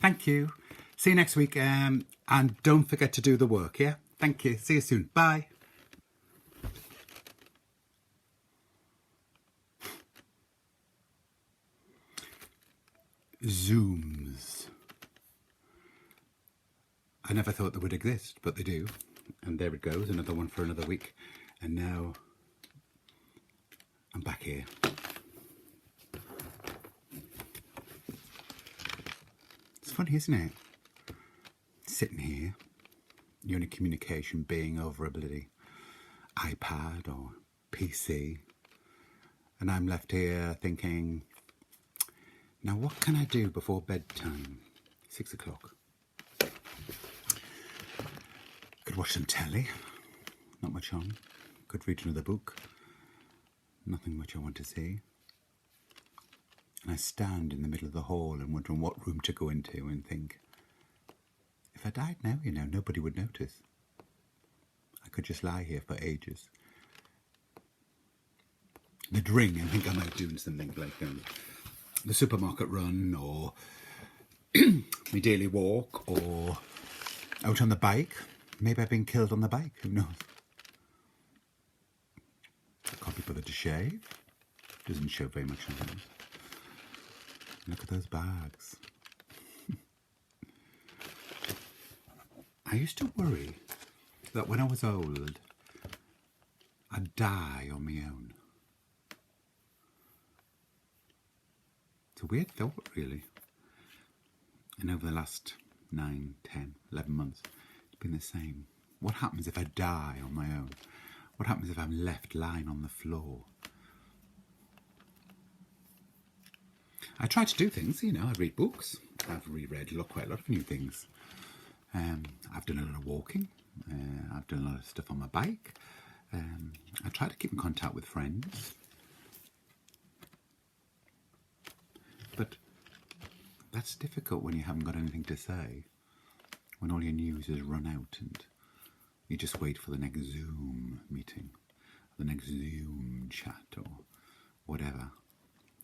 Thank you. See you next week. And don't forget to do the work, yeah? Thank you. See you soon. Bye. Zooms. I never thought they would exist, but they do. And there it goes, another one for another week. And now I'm back here. It's funny, isn't it? Sitting here, you're in a communication being over a bloody iPad or PC. And I'm left here thinking, now what can I do before bedtime? 6 o'clock. Could watch some telly. Not much on. Could read another book. Nothing much I want to see. And I stand in the middle of the hall and wondering what room to go into and think, if I died now, nobody would notice. I could just lie here for ages. They'd ring and think I'm out doing something like the supermarket run or my daily walk or out on the bike. Maybe I've been killed on the bike, who knows? I can't be bothered to shave. Doesn't show very much on them. Look at those bags. I used to worry that when I was old, I'd die on my own. It's a weird thought, really. And over the last 9, 10, 11 months, it's been the same. What happens if I die on my own? What happens if I'm left lying on the floor? I try to do things, I read books. I've reread quite a lot of new things. I've done a lot of walking. I've done a lot of stuff on my bike. I try to keep in contact with friends. But that's difficult when you haven't got anything to say. When all your news is run out and you just wait for the next Zoom meeting, the next Zoom chat or whatever.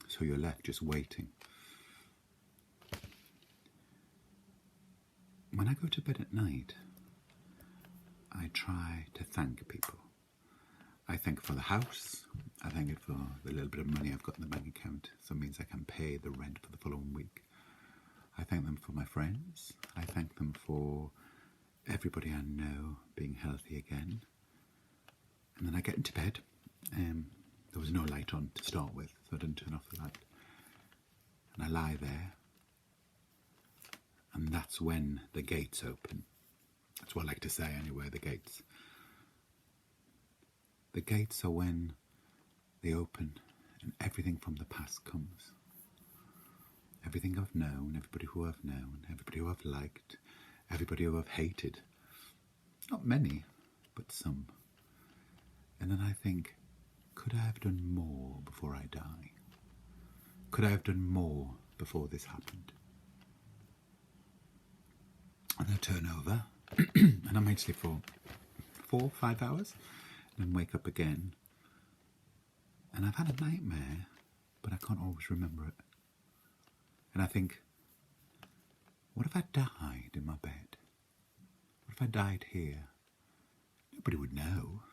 So you're left just waiting. When I go to bed at night, I try to thank people. I thank for the house. I thank it for the little bit of money I've got in the bank account, so it means I can pay the rent for the following week. I thank them for my friends. I thank them for everybody I know being healthy again. And then I get into bed. There was no light on to start with, so I didn't turn off the light. And I lie there. And that's when the gates open. That's what I like to say anyway, the gates. The gates are when they open and everything from the past comes. Everything I've known, everybody who I've known, everybody who I've liked, everybody who I've hated. Not many, but some. And then I think, could I have done more before I die? Could I have done more before this happened? And I turn over, and I might sleep for 4, 5 hours, and then wake up again. And I've had a nightmare, but I can't always remember it. And I think, what if I died in my bed? What if I died here? Nobody would know.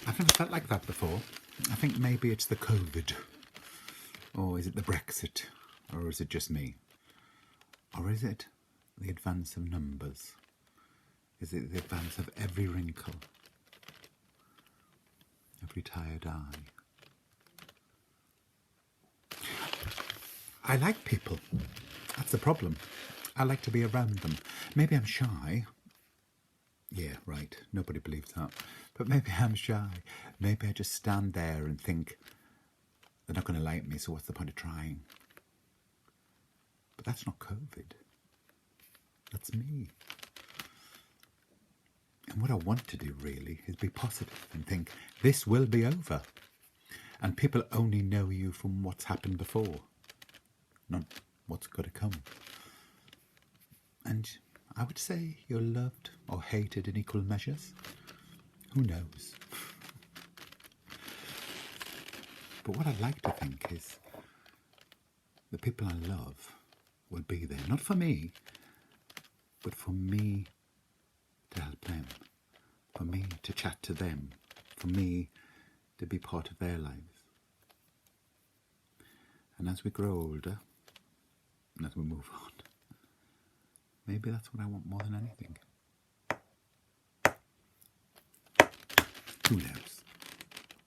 I've never felt like that before. I think maybe it's the COVID. Or is it the Brexit? Or is it just me? Or is it the advance of numbers? Is it the advance of every wrinkle? Every tired eye? I like people. That's the problem. I like to be around them. Maybe I'm shy. Yeah, right. Nobody believes that. But maybe I'm shy. Maybe I just stand there and think, they're not going to like me, so what's the point of trying? But that's not COVID. That's me. And what I want to do really is be positive and think, this will be over. And people only know you from what's happened before, not what's got to come. And I would say you're loved or hated in equal measures. Who knows? But what I'd like to think is the people I love will be there, not for me, but for me to help them, for me to chat to them, for me to be part of their lives. And as we grow older, and as we move on, maybe that's what I want more than anything. Who knows?